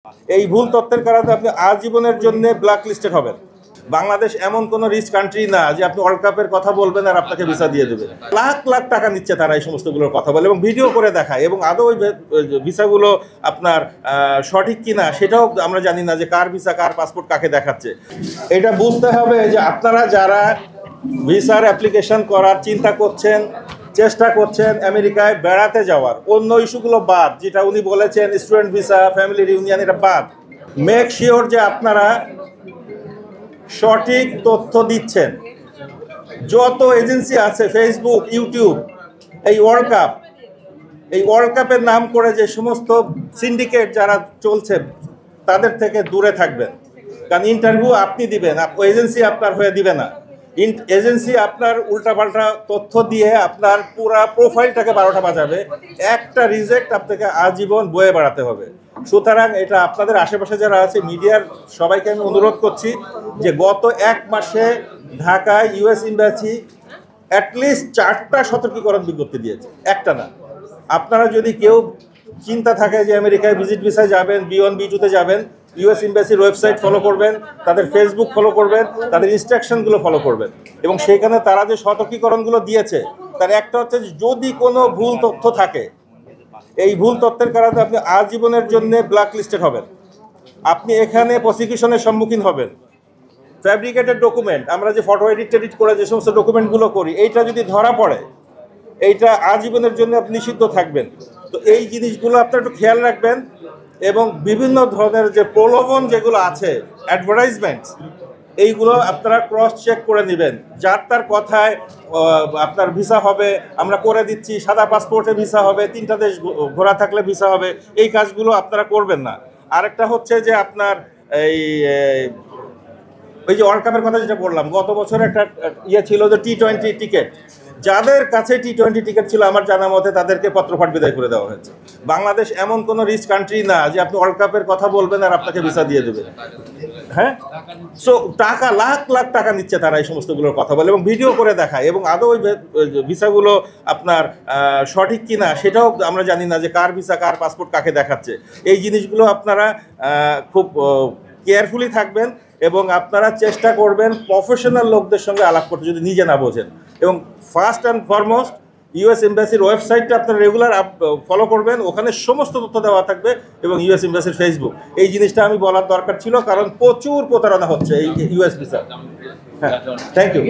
এই ভুল তথ্যের কারণে আপনি আজীবনের জন্য ব্ল্যাক লিস্টেড হবেন। বাংলাদেশ এমন কোনো রিচ কান্ট্রি না যে আপনি ওয়ার্ল্ড কাপের কথা বলবেন আর আপনাকে ভিসা দিয়ে দেবে। লাখ লাখ টাকা নিচ্ছে তারা এই সমস্তগুলোর কথা বলে এবং ভিডিও করে দেখায়, এবং আদৌ ওই ভিসাগুলো আপনার সঠিক কিনা সেটাও আমরা জানি না, যে কার ভিসা কার পাসপোর্ট কাকে দেখাচ্ছে। এটা বুঝতে হবে যে আপনারা যারা ভিসার অ্যাপ্লিকেশন করার চিন্তা করছেন, চেষ্টা করছেন আমেরিকায় বেড়াতে যাওয়ার, অন্য ইস্যুগুলো বাদ, যেটা উনি বলেছেন স্টুডেন্ট ভিসা, ফ্যামিলি রিউনিয়ন, এটা বাদ। মেক শিওর যে আপনারা সঠিক তথ্য দিচ্ছেন। যত এজেন্সি আছে, ফেসবুক, ইউটিউব, এই ওয়ার্ল্ড কাপের নাম করে যে সমস্ত সিন্ডিকেট যারা চলছে তাদের থেকে দূরে থাকবেন। কারণ ইন্টারভিউ আপনি দিবেন, এজেন্সি আপনার হয়ে দিবে না। এজেন্সি আপনার উল্টাপাল্টা তথ্য দিয়ে আপনার পুরা প্রোফাইলটাকে 12টা বাজাবে। একটা রিজেক্ট আপনাকে আজীবন বয়ে বেড়াতে হবে। সুতরাং এটা আপনাদের আশেপাশে যারা আছে মিডিয়ার সবাইকে আমি অনুরোধ করছি যে গত 1 মাসে ঢাকায় ইউএস এম্বাসি অ্যাটলিস্ট 4টা সতর্কীকরণ বিজ্ঞপ্তি দিয়েছে, একটা না। আপনারা যদি কেউ চিন্তা থাকে যে আমেরিকায় ভিজিট ভিসায় যাবেন, B1 B2-তে যাবেন, ইউএস এম্বাসির ওয়েবসাইট ফলো করবেন, তাদের ফেসবুক ফলো করবেন, তাদের ইনস্ট্রাকশনগুলো ফলো করবেন, এবং সেখানে তারা যে সতর্কীকরণগুলো দিয়েছে তার একটা হচ্ছে যে যদি কোনো ভুল তথ্য থাকে, এই ভুল তথ্যের কারণে আপনি আজীবনের জন্য ব্ল্যাক লিস্টেড হবেন। আপনি এখানে প্রসিকিউশনের সম্মুখীন হবেন। ফ্যাব্রিকেটেড ডকুমেন্ট, আমরা যে ফটো এডিট করে যে সমস্ত ডকুমেন্টগুলো করি, এইটা যদি ধরা পড়ে এইটা আজীবনের জন্য আপনি নিষিদ্ধ থাকবেন। তো এই জিনিসগুলো আপনারা একটু খেয়াল রাখবেন, এবং বিভিন্ন ধরনের যে প্রলোভন যেগুলো আছে, অ্যাডভার্টাইজমেন্টস, এইগুলো আপনারা ক্রস চেক করে নেবেন। যার তার কথায় আপনার ভিসা হবে, আমরা করে দিচ্ছি, সাদা পাসপোর্টে ভিসা হবে, 3টা দেশ ঘোরা থাকলে ভিসা হবে, এই কাজগুলো আপনারা করবেন না। আরেকটা হচ্ছে যে আপনার ওই যে ওয়ার্ল্ড কাপের কথা যেটা বললাম, গত বছর একটা ছিল যে T20 টিকিট, যাদের কাছে T20 টিকিট ছিল আমার জানা মতে তাদেরকে পত্রপাঠ বিদায় করে দেওয়া হয়েছে। বাংলাদেশ এমন কোনো রিচ কান্ট্রি না যে আপনি ওয়ার্ল্ড কাপের কথা বলবেন আর আপনাকে ভিসা দিয়ে দেবে। হ্যাঁ, সো টাকা লাখ লাখ টাকা নিচ্ছে তারা এই সমস্তগুলোর কথা বলে এবং ভিডিও করে দেখায়, এবং আদৌ ওই ভিসাগুলো আপনার সঠিক কিনা সেটাও আমরা জানি না, যে কার ভিসা কার পাসপোর্ট কাকে দেখাচ্ছে। এই জিনিসগুলো আপনারা খুব কেয়ারফুলি থাকবেন, এবং আপনারা চেষ্টা করবেন প্রফেশনাল লোকদের সঙ্গে আলাপ করতে যদি নিজে না বোঝেন। এবং ফার্স্ট অ্যান্ড ফরমোস্ট ইউএস এম্বাসির ওয়েবসাইটটা আপনারা রেগুলার ফলো করবেন, ওখানে সমস্ত তথ্য দেওয়া থাকবে, এবং ইউএস এম্বাসির ফেসবুক। এই জিনিসটা আমি বলার দরকার ছিল, কারণ প্রচুর প্রতারণা হচ্ছে এই ইউএস ভিসা। হ্যাঁ, থ্যাংক ইউ।